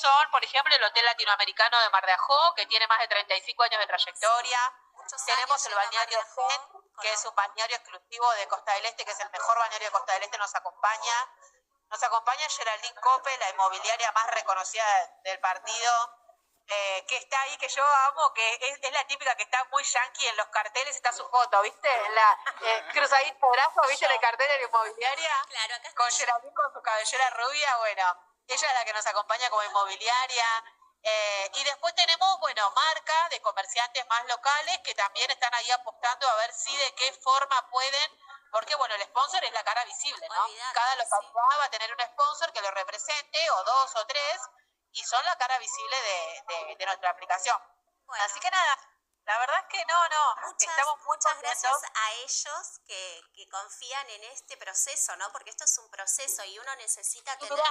son, por ejemplo, el Hotel Latinoamericano de Mar de Ajó, que tiene más de 35 años de trayectoria. Tenemos el balneario Zen, que es un balneario exclusivo de Costa del Este, que es el mejor balneario de Costa del Este, nos acompaña. Nos acompaña Geraldine Cope, la inmobiliaria más reconocida del partido, que está ahí, que yo amo, que es la típica que está muy yankee en los carteles, está su foto, ¿viste? En la cruzadita de brazos, ¿viste? En el cartel de la inmobiliaria. Claro, acá con Geraldine con su cabellera rubia, bueno, ella es la que nos acompaña como inmobiliaria. Y después tenemos, bueno, marcas de comerciantes más locales que también están ahí apostando a ver si de qué forma pueden, porque bueno, el sponsor es la cara visible, ¿no? Olvidate, Cada localidad va a tener un sponsor que lo represente, o dos o tres, y son la cara visible de nuestra aplicación. Bueno. Así que nada, la verdad es que estamos muy muchas contentos. gracias a ellos que confían en este proceso, ¿no? Porque esto es un proceso y uno necesita tener